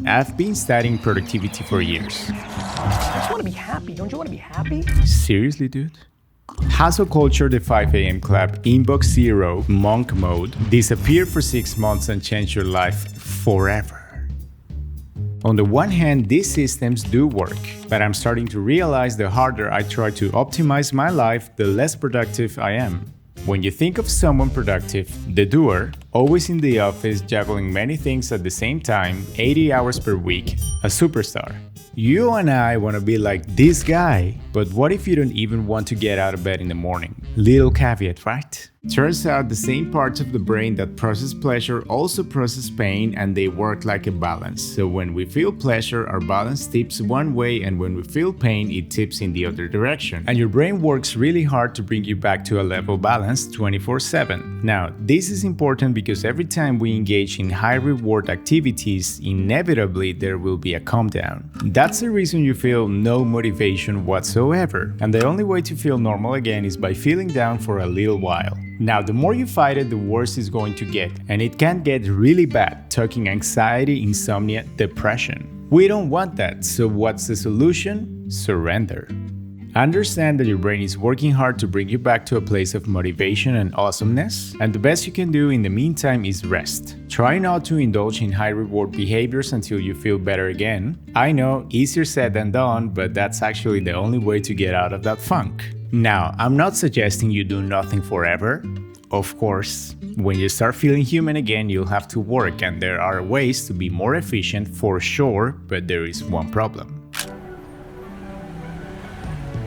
I've been studying productivity for years. I just want to be happy. Don't you want to be happy? Seriously, dude? Hustle culture, the 5 a.m. club, inbox zero, monk mode, disappear for 6 months and change your life forever. On the one hand, these systems do work, but I'm starting to realize the harder I try to optimize my life, the less productive I am. When you think of someone productive, the doer, always in the office juggling many things at the same time, 80 hours per week, a superstar. You and I want to be like this guy, but what if you don't even want to get out of bed in the morning? Little caveat, right? Turns out the same parts of the brain that process pleasure also process pain, and they work like a balance. So when we feel pleasure, our balance tips one way, and when we feel pain, it tips in the other direction. And your brain works really hard to bring you back to a level balance 24/7. Now, this is important because every time we engage in high reward activities, inevitably there will be a calm down. That's the reason you feel no motivation whatsoever. And the only way to feel normal again is by feeling down for a little while. Now, the more you fight it, the worse it's going to get. And it can get really bad, talking anxiety, insomnia, depression. We don't want that, so what's the solution? Surrender. Understand that your brain is working hard to bring you back to a place of motivation and awesomeness, and the best you can do in the meantime is rest. Try not to indulge in high reward behaviors until you feel better again. I know, easier said than done, but that's actually the only way to get out of that funk. Now, I'm not suggesting you do nothing forever. Of course, when you start feeling human again, you'll have to work, and there are ways to be more efficient for sure, but there is one problem.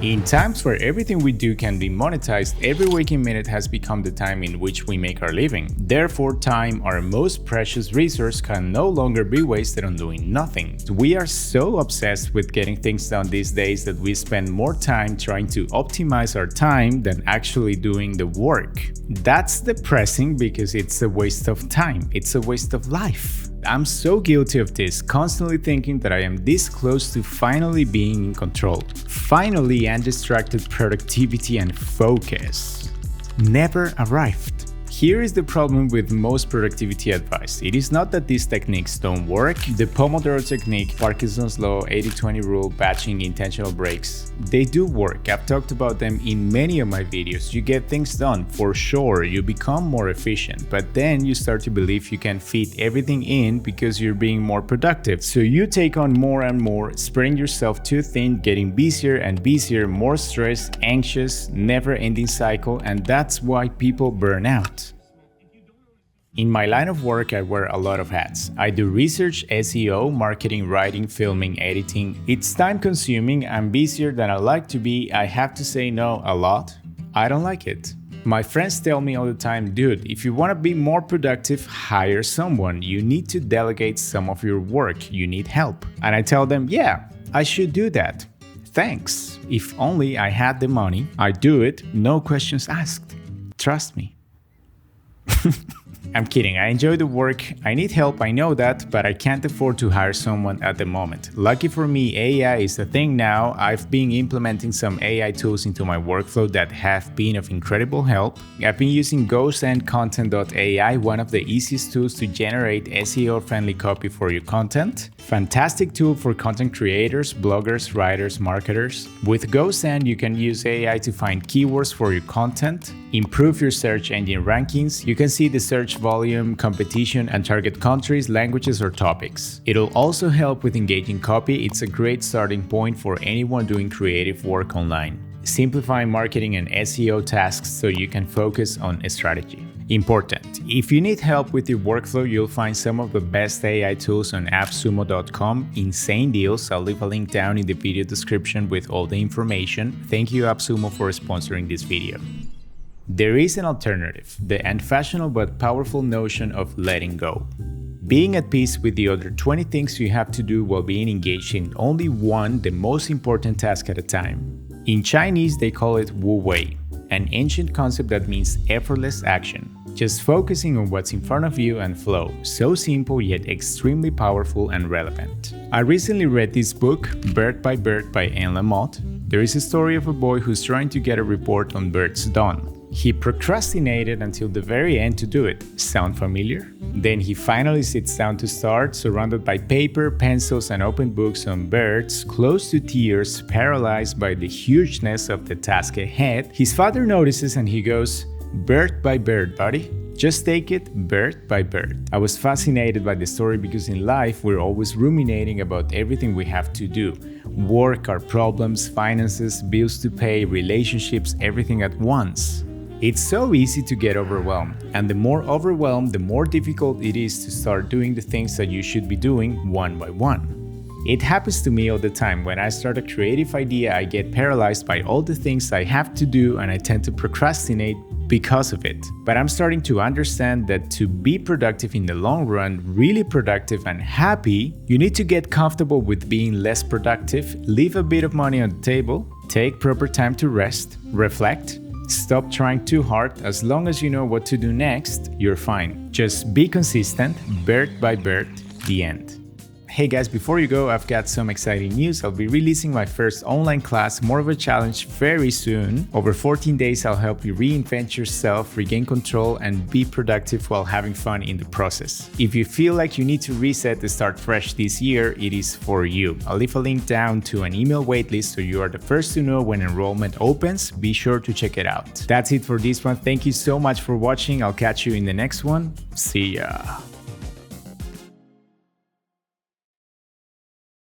In times where everything we do can be monetized, every waking minute has become the time in which we make our living. Therefore, time, our most precious resource, can no longer be wasted on doing nothing. We are so obsessed with getting things done these days that we spend more time trying to optimize our time than actually doing the work. That's depressing because it's a waste of time. It's a waste of life. I'm so guilty of this, constantly thinking that I am this close to finally being in control. Finally, undistracted productivity and focus never arrived. Here is the problem with most productivity advice. It is not that these techniques don't work. The Pomodoro technique, Parkinson's law, 80-20 rule, batching, intentional breaks, they do work. I've talked about them in many of my videos. You get things done, for sure. You become more efficient, but then you start to believe you can fit everything in because you're being more productive. So you take on more and more, spreading yourself too thin, getting busier and busier, more stress, anxious, never-ending cycle, and that's why people burn out. In my line of work, I wear a lot of hats. I do research, SEO, marketing, writing, filming, editing. It's time consuming. I'm busier than I like to be. I have to say no a lot. I don't like it. My friends tell me all the time, dude, if you want to be more productive, hire someone. You need to delegate some of your work. You need help. And I tell them, yeah, I should do that. Thanks. If only I had the money, I'd do it. No questions asked. Trust me. I'm kidding, I enjoy the work, I need help, I know that, but I can't afford to hire someone at the moment. Lucky for me, AI is a thing now. I've been implementing some AI tools into my workflow that have been of incredible help. I've been using GoSendContent.ai, one of the easiest tools to generate SEO-friendly copy for your content. Fantastic tool for content creators, bloggers, writers, marketers. With GoSend, you can use AI to find keywords for your content, improve your search engine rankings. You can see the search volume, competition, and target countries, languages, or topics. It'll also help with engaging copy. It's a great starting point for anyone doing creative work online. Simplifying marketing and SEO tasks so you can focus on a strategy. Important. If you need help with your workflow, you'll find some of the best AI tools on appsumo.com. Insane deals. I'll leave a link down in the video description with all the information. Thank you, AppSumo, for sponsoring this video. There is an alternative, the unfashionable but powerful notion of letting go. Being at peace with the other 20 things you have to do while being engaged in only one, the most important task at a time. In Chinese, they call it Wu Wei, an ancient concept that means effortless action. Just focusing on what's in front of you and flow. So simple yet extremely powerful and relevant. I recently read this book, Bird by Bird by Anne Lamott. There is a story of a boy who's trying to get a report on birds' dawn. He procrastinated until the very end to do it. Sound familiar? Then he finally sits down to start, surrounded by paper, pencils, and open books on birds, close to tears, paralyzed by the hugeness of the task ahead. His father notices and he goes, "Bird by bird, buddy. Just take it bird by bird." I was fascinated by the story because in life we're always ruminating about everything we have to do. Work, our problems, finances, bills to pay, relationships, everything at once. It's so easy to get overwhelmed, and the more overwhelmed, the more difficult it is to start doing the things that you should be doing one by one. It happens to me all the time. When I start a creative idea, I get paralyzed by all the things I have to do and I tend to procrastinate because of it. But I'm starting to understand that to be productive in the long run, really productive and happy, you need to get comfortable with being less productive, leave a bit of money on the table, take proper time to rest, reflect, stop trying too hard. As long as you know what to do next, you're fine. Just be consistent, bird by bird, the end. Hey guys, before you go, I've got some exciting news. I'll be releasing my first online class, More of a Challenge, very soon. Over 14 days, I'll help you reinvent yourself, regain control, and be productive while having fun in the process. If you feel like you need to reset to start fresh this year, it is for you. I'll leave a link down to an email waitlist so you are the first to know when enrollment opens. Be sure to check it out. That's it for this one. Thank you so much for watching. I'll catch you in the next one. See ya.